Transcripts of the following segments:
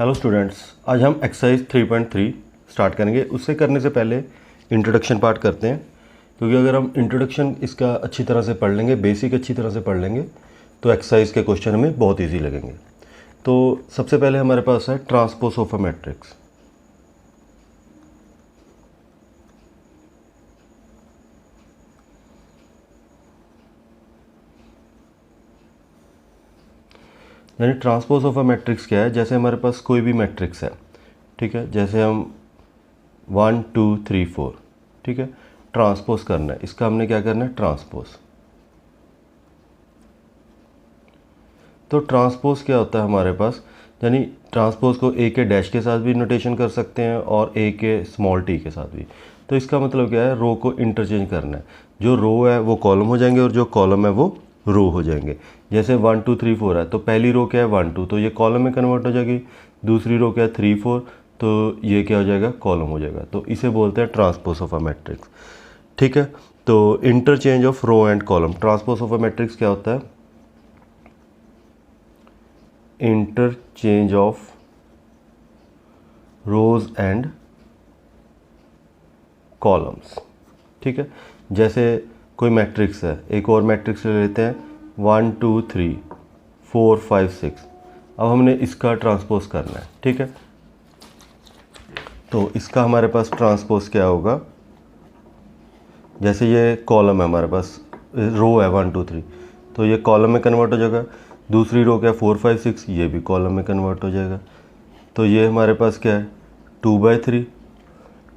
Hello students, आज हम exercise 3.3 start करेंगे। उससे करने से पहले इंट्रोडक्शन पार्ट करते हैं, क्योंकि अगर हम इंट्रोडक्शन इसका अच्छी तरह से पढ़ लेंगे, बेसिक अच्छी तरह से पढ़ लेंगे, तो एक्सरसाइज के क्वेश्चन हमें बहुत ईजी लगेंगे। तो सबसे पहले हमारे पास है ट्रांसपोज ऑफ अ मैट्रिक्स। यानी ट्रांसपोज ऑफ अ मैट्रिक्स क्या है? जैसे हमारे पास कोई भी मैट्रिक्स है, ठीक है, जैसे हम 1 2 3 4, ठीक है, ट्रांसपोज करना है, इसका हमने क्या करना है? ट्रांसपोज। तो ट्रांसपोज क्या होता है हमारे पास? यानी ट्रांसपोज को ए के डैश के साथ भी नोटेशन कर सकते हैं और ए के स्मॉल टी के साथ भी। तो इसका मतलब क्या है? रो को इंटरचेंज करना है। जो रो है वो कॉलम हो जाएंगे और जो कॉलम है वो रो हो जाएंगे। जैसे 1 2 3 4 है, तो पहली रो क्या है? 1 2, तो ये कॉलम में कन्वर्ट हो जाएगी। दूसरी रो क्या है? 3 4, तो ये क्या हो जाएगा? कॉलम हो जाएगा। तो इसे बोलते हैं ट्रांसपोज ऑफ अ मैट्रिक्स, ठीक है। तो interchange of row and column. Transpose of a matrix क्या होता है? Interchange of rows and columns, ठीक है। जैसे कोई मैट्रिक्स है, एक और मैट्रिक्स ले लेते हैं 1 2 3 4 5 6। अब हमने इसका ट्रांसपोज करना है, ठीक है। तो इसका हमारे पास ट्रांसपोज क्या होगा? जैसे ये कॉलम है हमारे पास, रो है 1 2 3, तो ये कॉलम में कन्वर्ट हो जाएगा। दूसरी रो क्या है? 4 5 6, ये भी कॉलम में कन्वर्ट हो जाएगा। तो ये हमारे पास क्या है? 2/3।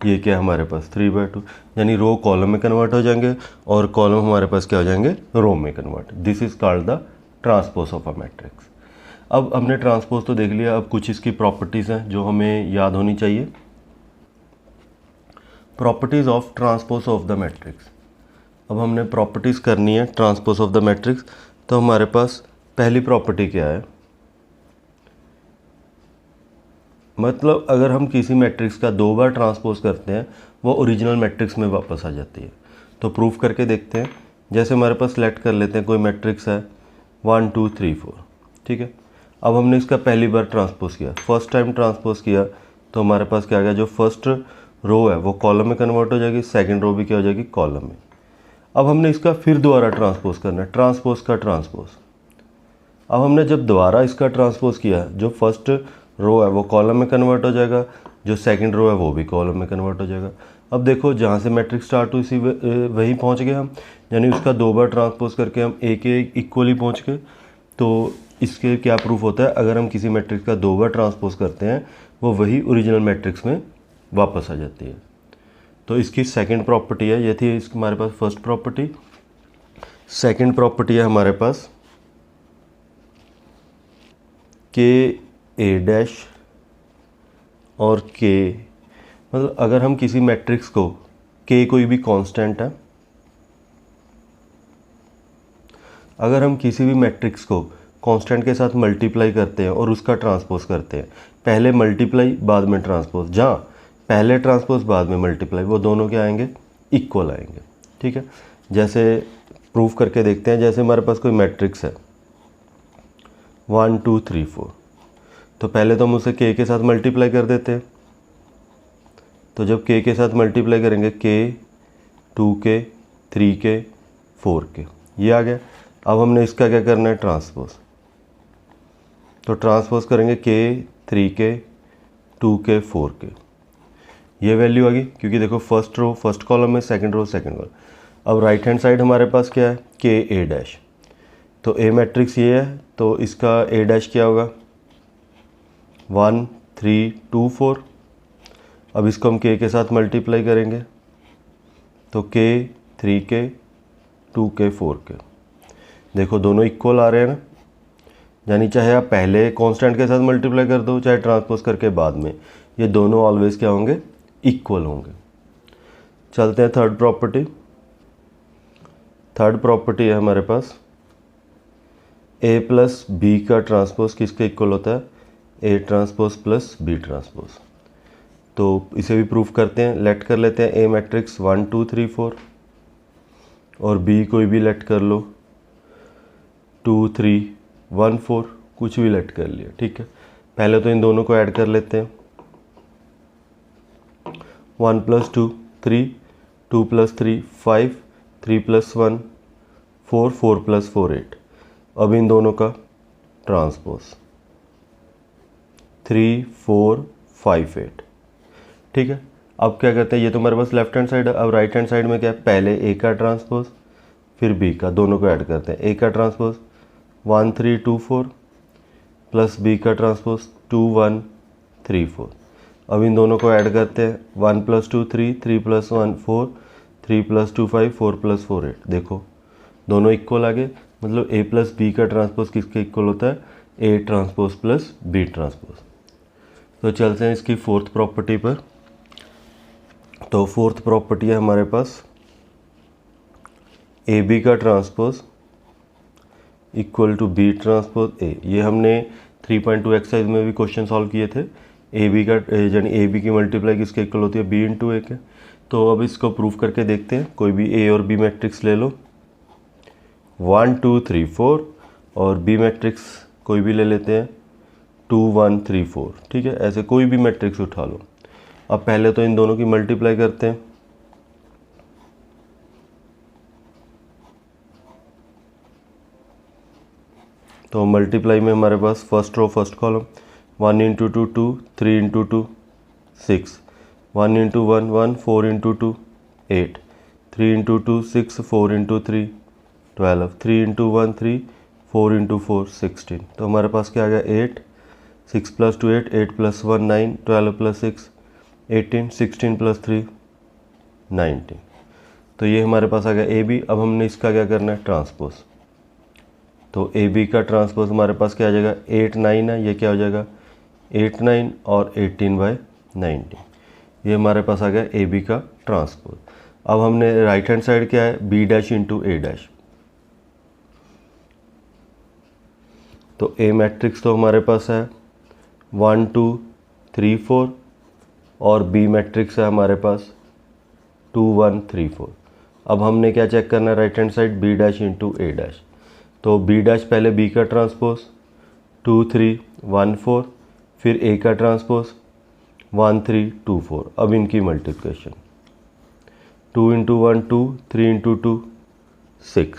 ये क्या है हमारे पास? 3/2। यानी रो कॉलम में कन्वर्ट हो जाएंगे और कॉलम हमारे पास क्या हो जाएंगे? रो में convert. This is called the transpose of a matrix. अब हमने ट्रांसपोज तो देख लिया, अब कुछ इसकी प्रॉपर्टीज़ हैं जो हमें याद होनी चाहिए। Properties of transpose of the matrix. अब हमने प्रॉपर्टीज़ करनी है ट्रांसपोज ऑफ द मैट्रिक्स। तो हमारे पास पहली प्रॉपर्टी क्या है? मतलब अगर हम किसी मैट्रिक्स का 2 बार ट्रांसपोज करते हैं, वो ओरिजिनल मैट्रिक्स में वापस आ जाती है। तो प्रूफ करके देखते हैं। जैसे हमारे पास सेलेक्ट कर लेते हैं कोई मैट्रिक्स है 1 2 3 4, ठीक है। अब हमने इसका पहली बार ट्रांसपोज किया, फर्स्ट टाइम ट्रांसपोज किया, तो हमारे पास क्या आ गया? जो फर्स्ट रो है वो कॉलम में कन्वर्ट हो जाएगी, सेकेंड रो भी क्या हो जाएगी? कॉलम में। अब हमने इसका फिर दोबारा ट्रांसपोज करना है, ट्रांसपोज का ट्रांसपोज। अब हमने जब दोबारा इसका ट्रांसपोज किया, जो फर्स्ट रो है वो कॉलम में कन्वर्ट हो जाएगा, जो सेकंड रो है वो भी कॉलम में कन्वर्ट हो जाएगा। अब देखो, जहाँ से मैट्रिक्स स्टार्ट हुई सी वहीं पहुँच गए हम, यानी उसका 2 बार ट्रांसपोज करके हम ए के इक्वली पहुँच गए। तो इसके क्या प्रूफ होता है? अगर हम किसी मैट्रिक्स का 2 बार ट्रांसपोज करते हैं, वो वही ओरिजिनल मैट्रिक्स में वापस आ जाती है। तो इसकी सेकेंड प्रॉपर्टी है, ये थी इसकी हमारे पास फर्स्ट प्रॉपर्टी। सेकेंड प्रॉपर्टी है हमारे पास के ए डैश और के, मतलब अगर हम किसी मैट्रिक्स को, के कोई भी कांस्टेंट है, अगर हम किसी भी मैट्रिक्स को कांस्टेंट के साथ मल्टीप्लाई करते हैं और उसका ट्रांसपोज करते हैं, पहले मल्टीप्लाई बाद में ट्रांसपोज, जहाँ पहले ट्रांसपोज बाद में मल्टीप्लाई, वो दोनों क्या आएंगे? इक्वल आएंगे, ठीक है। जैसे प्रूफ करके देखते हैं। जैसे हमारे पास कोई मैट्रिक्स है 1 2 3 4, तो पहले तो हम उसे के साथ मल्टीप्लाई कर देते हैं। तो जब के साथ मल्टीप्लाई करेंगे, के 2 के 3 के 4 के, ये आ गया। अब हमने इसका क्या करना है? ट्रांसपोज। तो ट्रांसपोज करेंगे के 3 के 2 के 4 के, ये वैल्यू आ गई, क्योंकि देखो फर्स्ट रो फर्स्ट कॉलम में, सेकंड रो सेकंड कॉलम। अब राइट हैंड साइड हमारे पास क्या है? के ए डैश। तो ए मैट्रिक्स ये है, तो इसका ए डैश क्या होगा? 1 3 2 4। अब इसको हम के साथ मल्टीप्लाई करेंगे, तो के 3 के 2 के 4 के, देखो दोनों इक्वल आ रहे हैं ना। यानी चाहे आप पहले कांस्टेंट के साथ मल्टीप्लाई कर दो, चाहे ट्रांसपोज करके बाद में, ये दोनों ऑलवेज क्या होंगे? इक्वल होंगे। चलते हैं थर्ड प्रॉपर्टी। थर्ड प्रॉपर्टी है हमारे पास ए प्लस बी का ट्रांसपोज किसके इक्वल होता है? A transpose plus B transpose. तो इसे भी प्रूफ करते हैं। लेट कर लेते हैं ए मैट्रिक्स 1 2 3 4 और बी कोई भी लेट कर लो 2 3 1 4, कुछ भी लेट कर लिया, ठीक है। पहले तो इन दोनों को ऐड कर लेते हैं। 1 + 2 3, 2 + 3 5, 3 + 1 4, 4 + 4 8। अब इन दोनों का ट्रांसपोज 3 4 5 8। ठीक है, अब क्या करते हैं, ये तो हमारे पास लेफ्ट हैंड साइड है। अब राइट हैंड साइड में क्या है, पहले ए का ट्रांसपोज फिर बी का, दोनों को ऐड करते हैं। ए का ट्रांसपोज 1 3 2 4 प्लस बी का ट्रांसपोज 2 1 3 4। अब इन दोनों को ऐड करते हैं। 1 + 2 3, 3 + 1 4, 3 + 2 5, 4 + 4 8। देखो दोनों इक्वल आ गए, मतलब ए प्लस बी का ट्रांसपोज किसके इक्वल होता है, A transpose plus B transpose. तो चलते हैं इसकी फोर्थ प्रॉपर्टी पर। तो फोर्थ प्रॉपर्टी है हमारे पास ए बी का transpose equal to B transpose A. ये हमने 3.2 एक्सरसाइज में भी क्वेश्चन सॉल्व किए थे। ए बी का यानी ए बी की मल्टीप्लाई किसके इक्वल होती है, बी इंटू ए के। तो अब इसको प्रूव करके देखते हैं। कोई भी ए और बी मैट्रिक्स ले लो, 1 2 3 4, और बी मैट्रिक्स कोई भी ले लेते हैं 2 1 3 4। ठीक है, ऐसे कोई भी मैट्रिक्स उठा लो। अब पहले तो इन दोनों की मल्टीप्लाई करते हैं। तो मल्टीप्लाई में हमारे पास फर्स्ट रो फर्स्ट कॉलम 1 × 2 2, 3 × 2 6, 1 × 1 1, 4 × 2 8, 3 × 2 6, 4 × 3 12, 3 × 1 3, 4 × 4 16। तो हमारे पास क्या आ गया 8, 6 + 2 8, 8 + 1 9, 12 + 6 18, 16 + 3 19। तो ये हमारे पास आ गया ए बी। अब हमने इसका क्या करना है, ट्रांसपोज। तो ए बी का ट्रांसपोज हमारे पास क्या आ जाएगा, 8 9 है, ये क्या हो जाएगा 8 9 और 18/19। ये हमारे पास आ गया ए बी का ट्रांसपोज। अब हमने राइट हैंड साइड क्या है, B dash into A dash. तो ए मैट्रिक्स तो हमारे पास है 1 2 3 4, और बी मैट्रिक्स है हमारे पास 2 1 3 4। अब हमने क्या चेक करना है, right hand side B dash into A dash. तो बी डैश पहले बी का ट्रांसपोज 2 3 1 4, फिर ए का ट्रांसपोज 1 3 2 4। अब इनकी मल्टीप्लिकेशन 2 × 1 2, 3 × 2 6,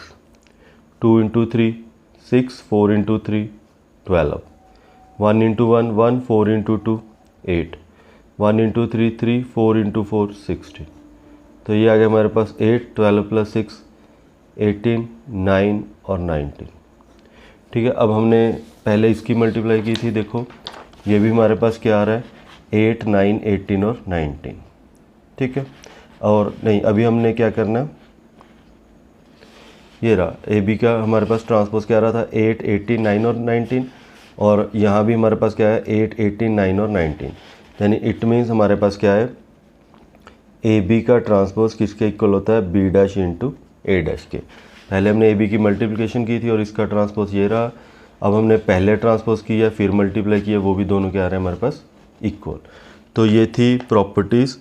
2 × 3 6, 4 × 3 12, 1 × 1 1, 4 × 2 8, 1 × 3 3, 4 × 4 16। तो ये आ गया हमारे पास 8, 12 + 6 18, 9 और 19। ठीक है, अब हमने पहले इसकी मल्टीप्लाई की थी। देखो ये भी हमारे पास क्या आ रहा है, 8 9 18 और 19। ठीक है, और नहीं अभी हमने क्या करना है, ये रहा ए बी का हमारे पास ट्रांसपोज क्या आ रहा था, 8 18 9 और 19। और यहाँ भी हमारे पास क्या है 8 18 9 और 19। यानी इट मीन्स हमारे पास क्या है, ए बी का ट्रांसपोज किसके इक्वल होता है, B dash into A dash के। पहले हमने ए बी की मल्टीप्लिकेशन की थी और इसका ट्रांसपोज ये रहा। अब हमने पहले ट्रांसपोज किया फिर मल्टीप्लाई किया, वो भी दोनों क्या आ रहे हैं हमारे पास, इक्वल। तो ये थी प्रॉपर्टीज़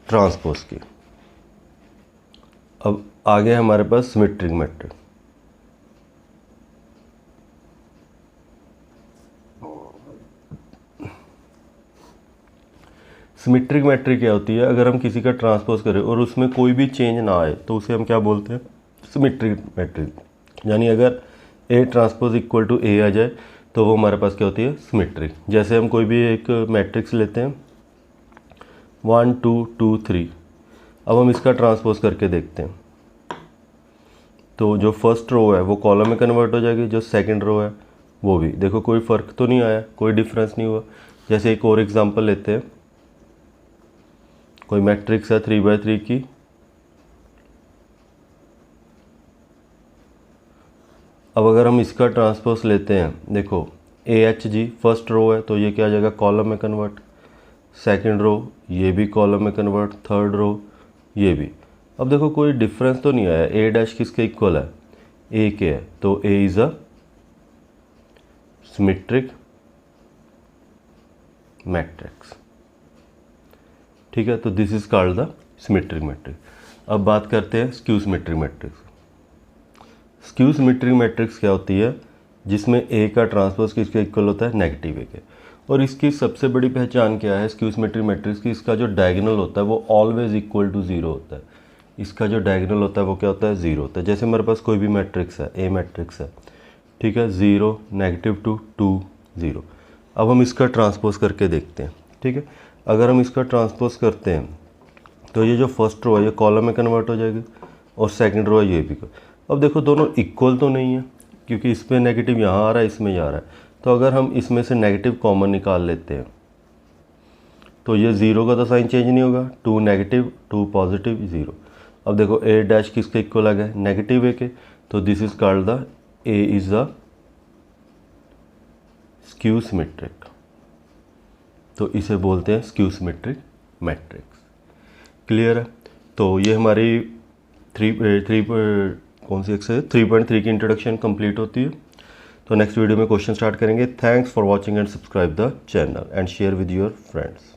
ट्रांसपोज की। अब आगे हमारे पास सिमेट्रिक मैट्रिक। सिमेट्रिक मैट्रिक क्या होती है, अगर हम किसी का ट्रांसपोज करें और उसमें कोई भी चेंज ना आए तो उसे हम क्या बोलते हैं, सिमेट्रिक मैट्रिक। यानी अगर ए ट्रांसपोज इक्वल टू ए आ जाए तो वो हमारे पास क्या होती है, सिमेट्रिक। जैसे हम कोई भी एक मैट्रिक्स लेते हैं 1 2 2 3। अब हम इसका ट्रांसपोज करके देखते हैं। तो जो फर्स्ट रो है वो कॉलम में कन्वर्ट हो जाएगी, जो सेकंड रो है वो भी। देखो कोई फ़र्क तो नहीं आया, कोई डिफरेंस नहीं हुआ। जैसे एक और एग्जांपल लेते हैं, कोई मैट्रिक्स है 3/3 की। अब अगर हम इसका ट्रांसपोज लेते हैं, देखो A H G first row है तो ये क्या आ जाएगा, कॉलम में कन्वर्ट। सेकंड रो ये भी कॉलम में कन्वर्ट, थर्ड रो ये भी। अब देखो कोई डिफरेंस तो नहीं आया, ए डैश किसके इक्वल है, ए के है। तो A is a symmetric matrix. ठीक है, तो this is called the symmetric matrix. अब बात करते हैं skew symmetric matrix. Skew symmetric matrix क्या होती है, जिसमें ए का ट्रांसपोज किसके इक्वल होता है, नेगेटिव ए के। और इसकी सबसे बड़ी पहचान क्या है स्क्यू सिमेट्रिक मैट्रिक्स की, इसका जो डायगोनल होता है वो ऑलवेज इक्वल टू ज़ीरो होता है। इसका जो डायगोनल होता है वो क्या होता है, ज़ीरो होता है। जैसे मेरे पास कोई भी मैट्रिक्स है, ए मैट्रिक्स है, ठीक है, 0 -2 2 0। अब हम इसका ट्रांसपोज करके देखते हैं, ठीक है। अगर हम इसका ट्रांसपोज करते हैं तो ये जो फर्स्ट रो है ये कॉलम में कन्वर्ट हो जाएगी और सेकंड रो है ये भी। अब देखो दोनों इक्वल तो नहीं है, क्योंकि इसमें नेगेटिव यहाँ आ रहा है, इसमें जा रहा है। तो अगर हम इसमें से नेगेटिव कॉमन निकाल लेते हैं तो ये 0 का तो साइन चेंज नहीं होगा, 2 नेगेटिव 2 पॉजिटिव 0। अब देखो ए डैश किसके इक्वल आ गया, नेगेटिव ए के। तो this is called the A is the skew symmetric, तो इसे बोलते हैं स्क्यू सिमेट्रिक मैट्रिक्स। क्लियर है। तो ये हमारी कौन सी एक्सरसाइज 3.3 की इंट्रोडक्शन कंप्लीट होती है। तो नेक्स्ट वीडियो में क्वेश्चन स्टार्ट करेंगे। Thanks for watching and subscribe the channel and share with your friends.